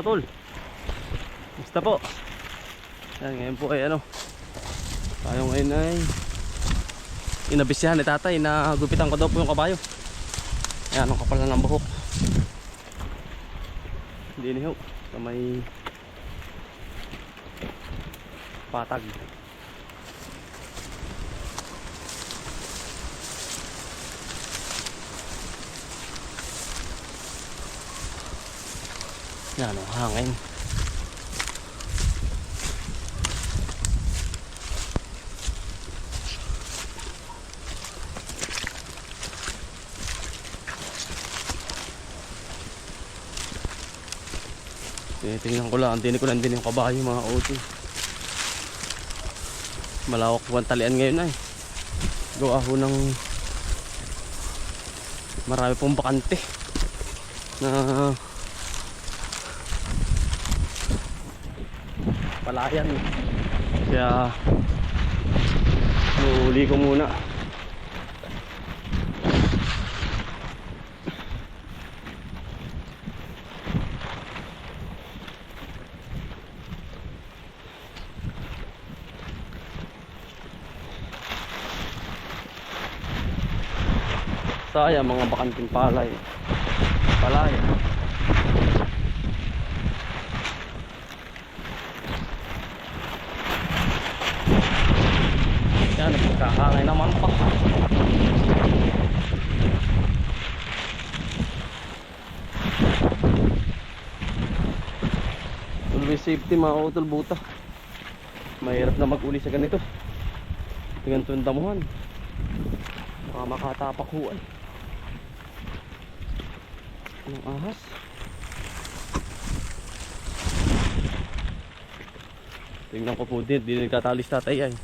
Tol, basta po. Yan, ngayon po ay tayo ngayon ay inabisyahan ni tatay na gupitan ko daw po yung kabayo. Ayan, ang kapal na ng buhok. Hindi niyo sa may patag. Yan ang hangin. Tinitingnan ko lang, tinig ko lang din yung kabayo mga OT. Malawak po ang talian ngayon ay. Gawa ho ng marami pong bakante na palayan. Kaya huli ko muna. Sayang mga bakanting palay. Palaya. Yan, nagkakahangay naman pa. Always safety mga utol buta. Mahirap na mag-uli sa ganito. Tingnan ito yung damuhan. Baka makatapak huwal. Anong ahas? Tingnan ko po din, di nagkatalis tatay ay.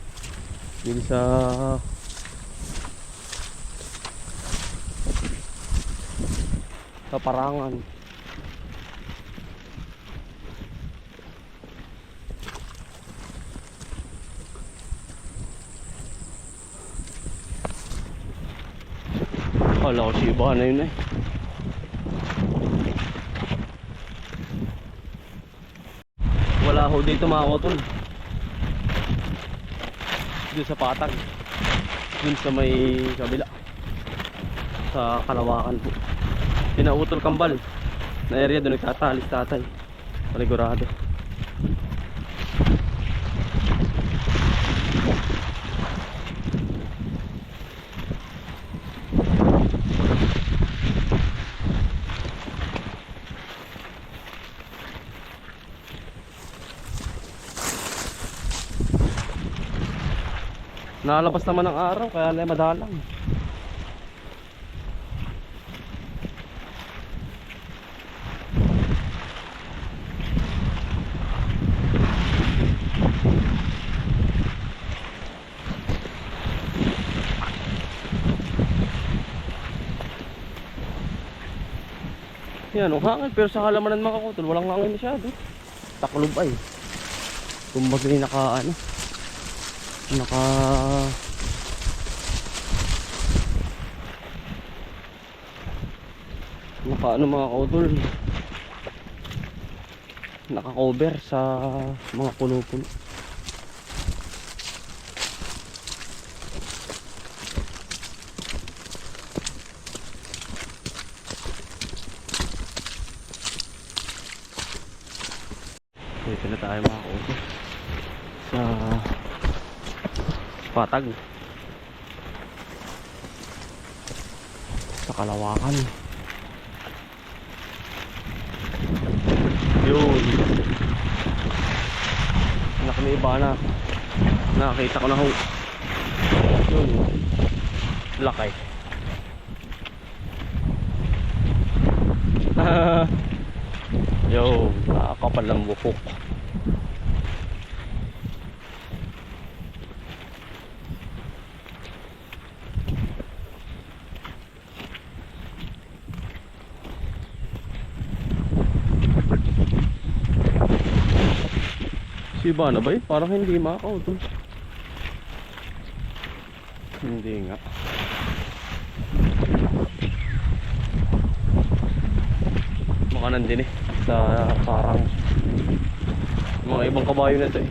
Dito sa parangan. Wala ko si iba na yun eh. Wala ho dito mga utol. Dito sa patag. Dun sa may kabila. Sa Kalawakan po. Pinautol Kambal na area doon nagtatalis tatay. Paligurado. Nalabas naman ang araw kaya na madalang. Yan, ang hangin pero sa halamanan mga kakutol walang hangin masyado. Taklob ay. Kumbaga naka mga kautol, naka-cover sa mga puno-puno. Dito na tayo mga kautol sa patag sa Kalawakan. Yun, nakamiba na, nakakita ko na ho. Yun, lakay. Yo, nakakapal ng buhok. Si Ivana ba yun? Parang hindi makakautol. Hindi nga. Mukha nandun eh. Sa parang mga ibang kabayo na ito eh.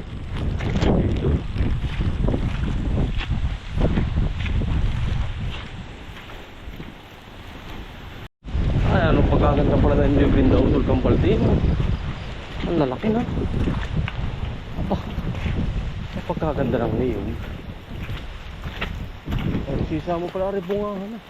Ay, ano pagkaganda pala na yung Brinda Utol Campaldino. Ang lalaki na. Apa, pagkaganda lang ngayon. Ay, sisa mo pala rin bungahan na.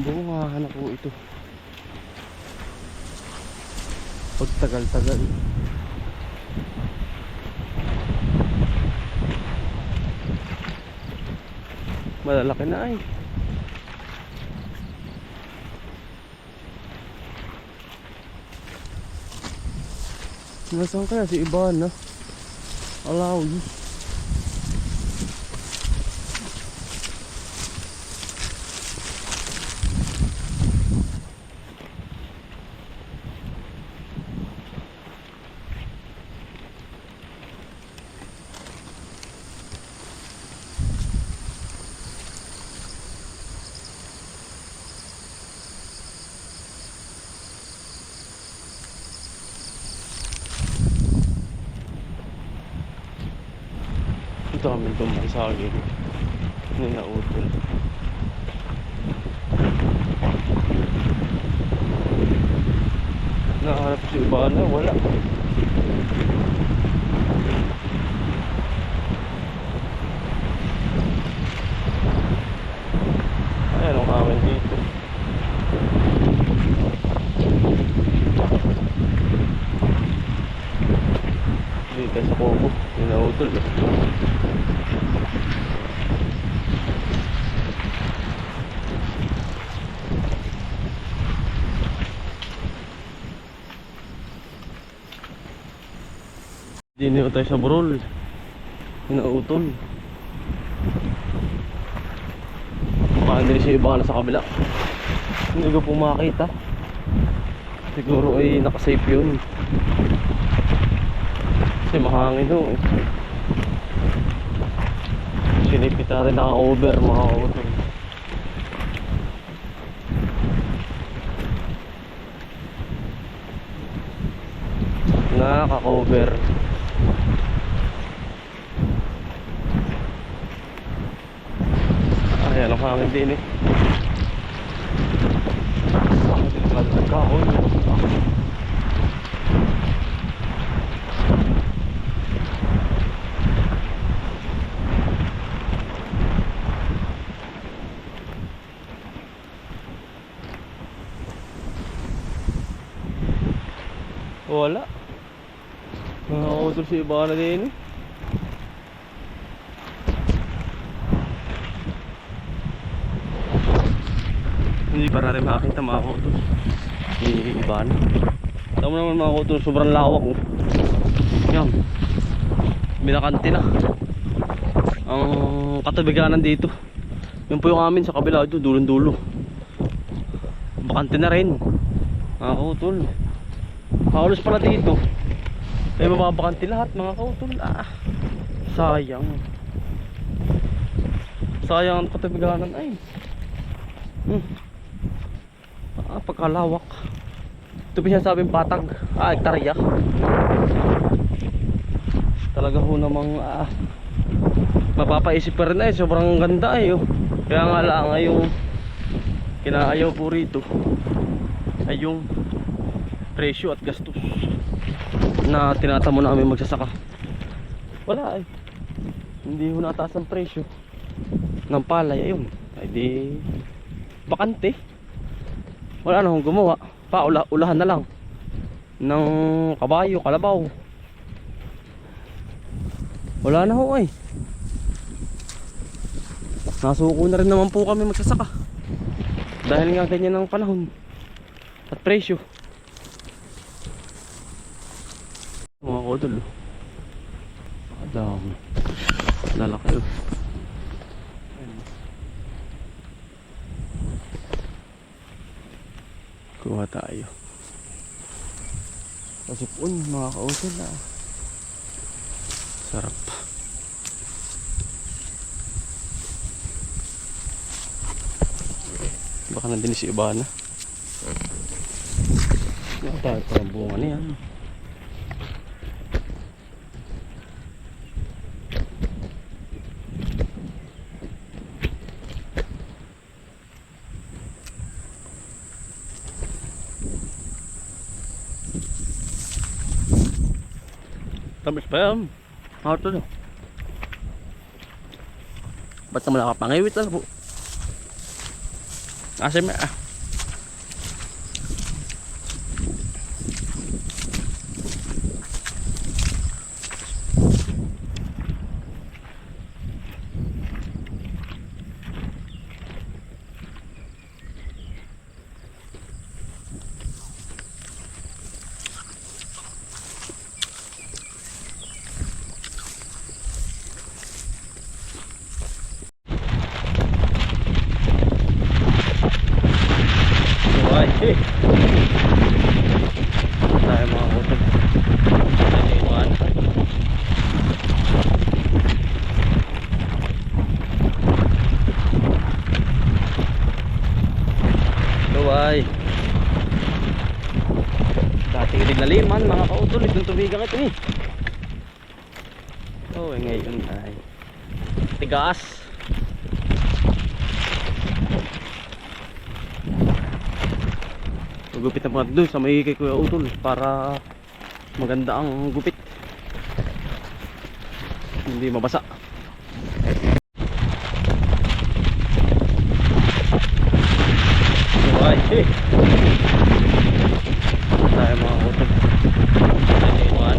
Bungahan na po ito. Pagtagal-tagal. Malalaki na ay. Nasaan kaya si Ivana? Alawi. Ito kami tumasagin. Ninautol. Nakaharap si Ivana, wala. Ayan ang hangin dito. Dito sa kubo, ninautol. Diniho tayo sa burol. Inautol. Baka hindi siya iba na sa kabila. Hindi ko po makakita. Siguro ay nakasafe yun. Kasi mahangin ho eh. Sinipit natin naka-over mga utol. Nakaka-over. Ayan ang hangin din eh. Bakit din pala nagkahon? Wala. Nakakutol si Ivana din eh. Hindi pa natin makakita mga kutol si Ivana. Tama naman mga kutol, sobrang lawak oh. Yan, binakante na ang katabiganan dito. Yun po yung amin sa kabila ito, dulong dulo. Bakante na rin mga kutol. Halos pala dito ay mababakante lahat mga kautol. Sayang. Sayang ang katabiganan ay. Pagkalawak. Ito pinasabing patag. Hektarya. Talaga ho namang mapapaisip pa rin ay sobrang ganda ay oh. Kaya nga lang ay yung kinaayaw po rito ay yung presyo at gastos na tinatamo namin magsasaka. Wala ay. Hindi ho nataas ang presyo ng palay. Ayun. Ay di bakante. Wala na akong gumawa. Ulahan na lang ng kabayo, kalabaw. Wala na ho ay. Nasuko na rin naman po kami magsasaka. Dahil nga ganyan ang panahon at presyo. Mga kodol, adami lalaki oh. Kuha tayo. Pasipon mga kautol Sarap. Baka nandun si Ibana. Tayo parang bunga niya. Tamis pa yan. Ako ito no. Ba't naman nakapangiwit lang po? Asim na ah. Tayo mga utol. Iwan. Luway. Dati ilig na liman mga kautol. Itong tubigan ito eh. Oh, ngayon ay tigas. Gupit na po natin doon sa may kay Kuya Utol para maganda ang gupit, hindi mabasa. Okay, tayo mga utol. Iwan.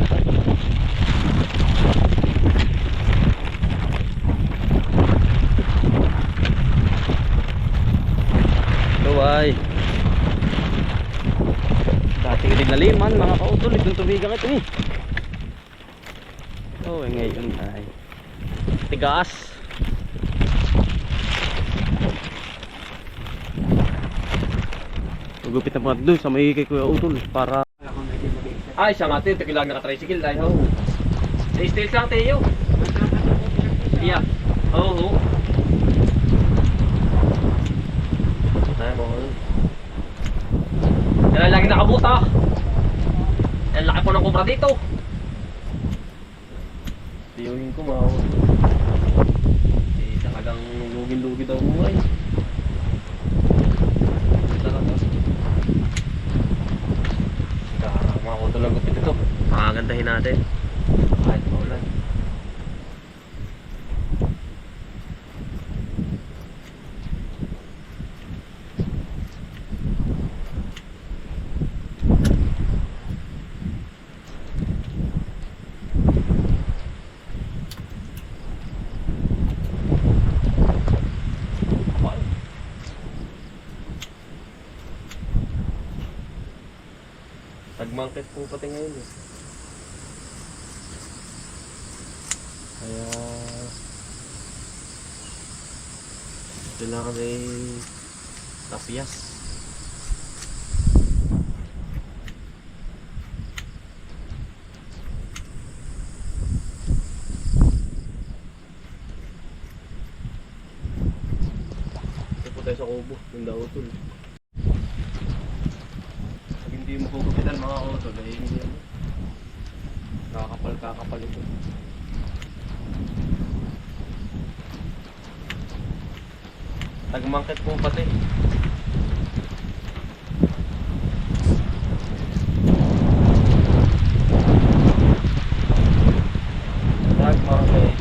Luway. Dati ilig na liman mga kautol. Itong tubigan ito eh. Oh, ngayon ay tigas. Gupit na po natin doon sa may kay Kuya Utol para ay siya nga tayo, tagilang naka-tricycle dahil ho. Stay lang tayo. Iya. Oo. Tayo mo. Yan lagi nakabuta. Yan laki po ng kubra dito. Tiyuhin ko mga ho. Eh talagang lugin-lugi daw mo ay. Mga kuto lang gupit ito. Makagandahin natin kahit maulan. Tagmangkit po pati ngayon eh. Kaya kailangan ay tapyas. Ito po tayo sa kubo, yung dautol. Hindi mo gugupitan mga auto dahil hindi ano, kakapal ito. Tagmangkit po pati. Tagmangkit.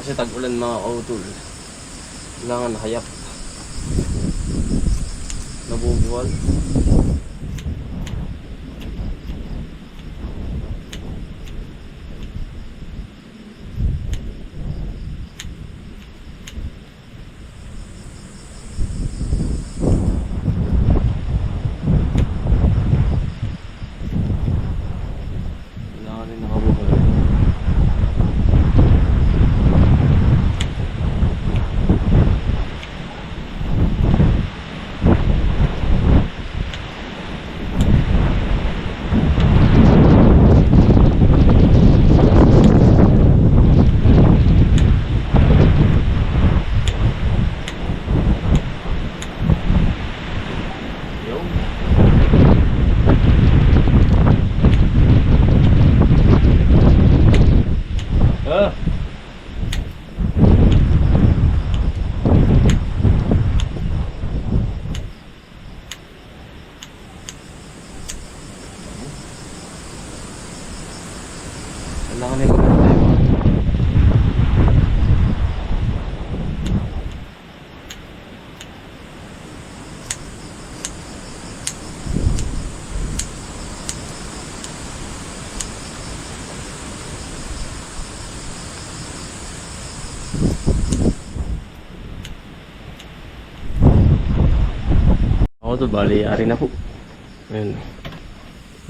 Kasi tag-ulan mga kautol. Kailangan hayap. Nabubuwal. Kailangan rin nakabubuwal. Kailangan nila maganda tayo. Ako to, bali, ari na po. Ayun.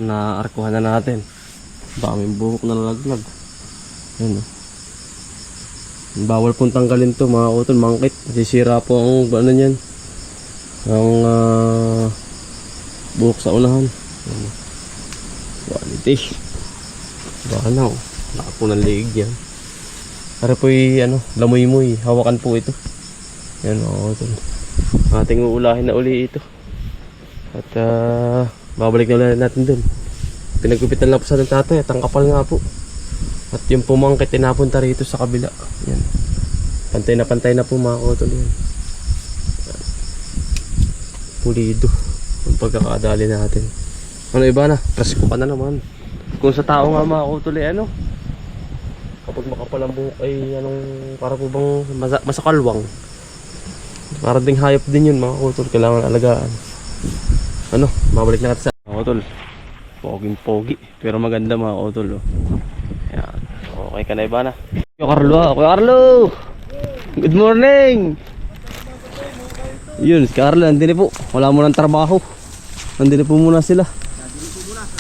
Naarkuhan na natin. Daming buhok na nalaglag. Ayun o. Bawal pong tanggalin to mga utol, mangkit. Nasisira po ang ano niyan. Ang buhok sa unahan. Ayun. Quality. Baka na o. Laka po ng liig yan. Para po ano, lamoy-moy. Hawakan po ito. Ayun mga utol. Ating uulahin na uli ito. At babalik na ulit natin dun. Pinagkupitan lang po sa ng tatay at ang kapal nga po. At yung pumangkit tinapunta rito sa kabila. Yan. Pantay na po mga kautol yan. Pulido yung pagkakadali natin. Ano iba na? Presko ka na naman. Kung sa tao nga mga kautol ano, kapag makapal ang buhok ay anong para po bang masakalwang. Para ding hayop din yun mga kautol. Kailangan alagaan. Ano, mabalik na natin sa mga kautol. Poging-pogi. Pero maganda mga kautol. Oh. Ayan. Okay ka na iba na. Kuya Carlo. Kuya Carlo! Good morning! Yun, si Carlo. Nandun po. Wala mo ng trabaho. Nandun po muna sila.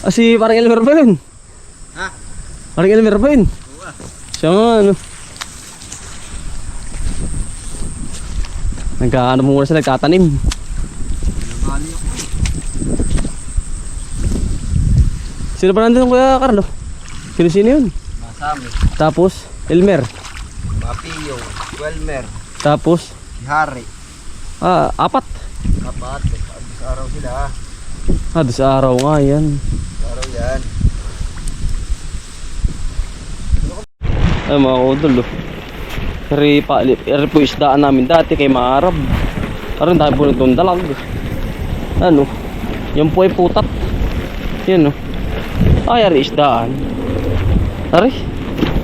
Ah, si parang Elmer ba yun? Ha? Parang Elmer ba yun? Siya nga ano. Nagkaano muna sila. Nagtatanim. Sino pa nandun Kuya Carlo? Sino yun? Masami, Tapos, Elmer. Mapio, Welmer, Tapos, Hari. apat. Kapat, sa araw sila. Doon sa araw nga yan. Sa araw yan. Ay mga kautol oh. Eri po isdaan namin dati kay Maarab. Aron dahil po nitong dalag. Ano? Yan po ay putat. Yan oh. Ay, ari isdaan. Ari.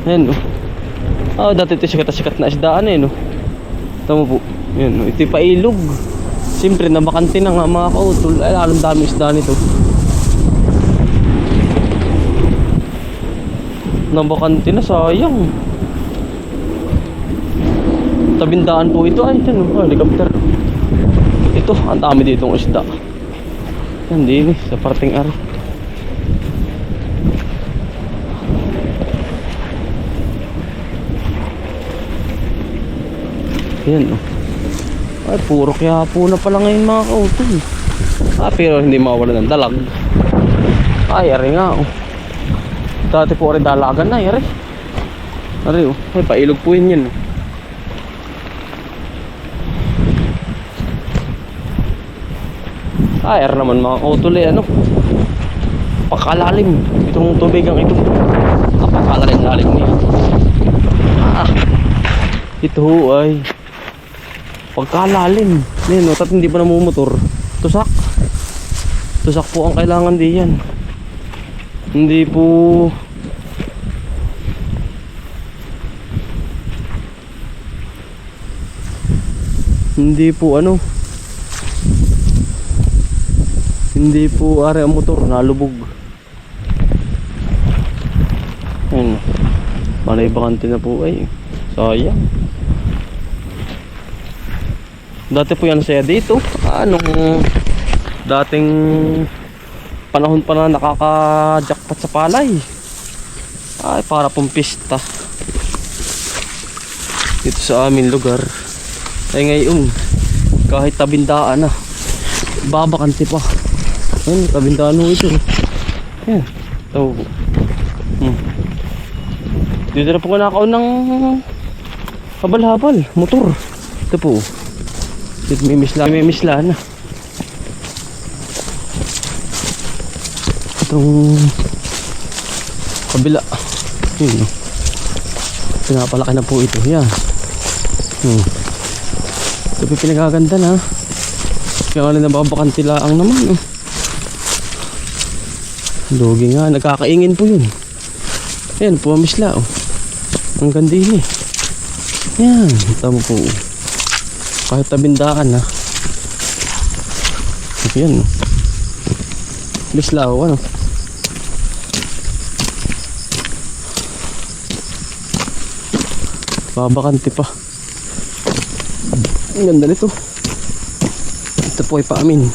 Ayan o. Dati ito sikat na isdaan eh no. Tama po. Ayan o. Ito'y pailog. Siyempre nabakante na nga mga kautol. Ay, alam dami isdaan ito. Nabakante na, sayang. Tabindaan po ito. Ay, yan o. Helicopter. Ito, ang dami ditong isda. Yan din eh. Sa parting ari. Yan oh. Ay puro kaya po na pala ngayon mga kautol. Pero hindi mawala ng dalag. Ay ari nga oh. Dati po rin dalagan na ari. Ari oh. Ay pailog po yun yan oh. Ay ari naman mga kautol eh ano. Pakalalim. Itong tubigang ito. Pakalalim-lalim niya. Ito ay pagkalalim. Yan, at hindi pa namumutor. Tusak. Tusak po ang kailangan diyan. Hindi po Hindi po ano. Hindi po ari ang motor, nalubog. Ayun. Malay bakante na po ay. Sayang. Dati po yan saya dito. Anong dating panahon pa na nakaka-jackpot sa palay. Ay, para pong pista. Dito sa aming lugar. Ay ngayon, kahit tabindaan na, babakante pa. Ayun, tabindaan mo ito. Ayan, ito po. Dito na po kanakaon ng habal-habal, motor. Ito po. Dito may misla na. Itong kabila. Yun. Pinapalaki na po ito. Yan. Ito po pinagaganda na. Kaya nga nababakanti laang naman. Dogi nga. Nagkakaingin po yun. Ayan po ang misla. Ang ganda yun eh. Yan. Tama po. Kahit tabindaan ha. Ayan. Misla o ano. Babakante pa. Ang ganda nito. Ito po ay paamin.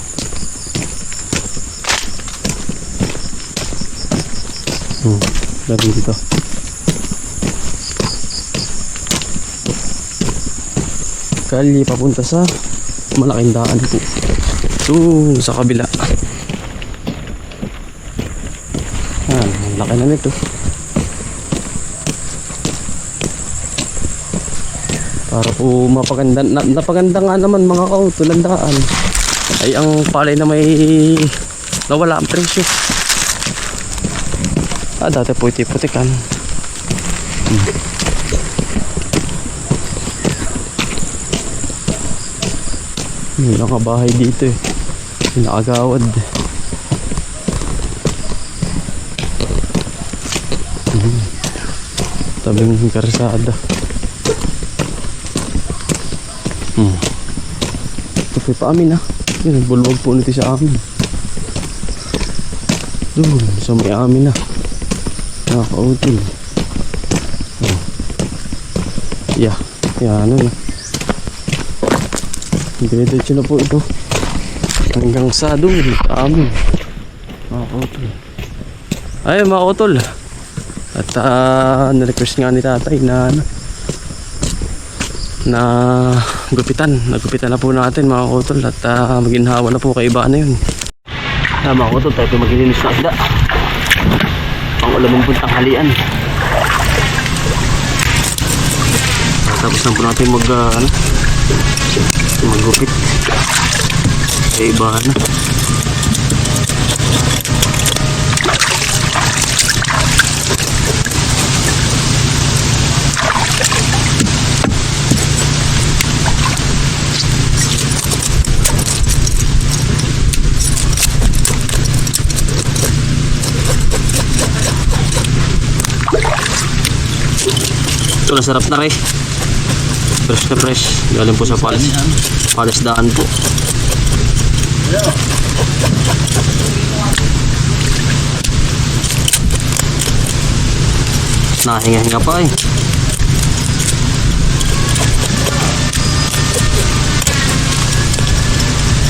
Lagi dito. Kalye papunta sa malaking daan po. Doon sa kabila. Ang laki na nito. Para po mapaganda, napaganda nga naman mga kautulandaan ay ang palay na may nawala ang presyo. Dati po iti-putikan. May nakabahay dito eh. May nakagawad. Tabing karsada. Ito po pa amin ha. Yan, bulwag po nito sa amin. Doon, sa may amin ha. Nakakautol. Yeah, ano na. Diretso na po ito. Hanggang sa doon, sa amin. Nakakautol. Ay, mga utol. At na-request nga ni tatay na gupitan. Nagupitan na po natin mga utol. At maginhawa na po kay iba na yun. Mga utol, tayo po maglilinis na isda. Pangulamang puntang halian. Tapos na po natin maggupit. Kaya iba na. Ito na sarap na rin. Fresh na fresh. Galing po sa Palesdaan po. Nahinga-hinga pa eh.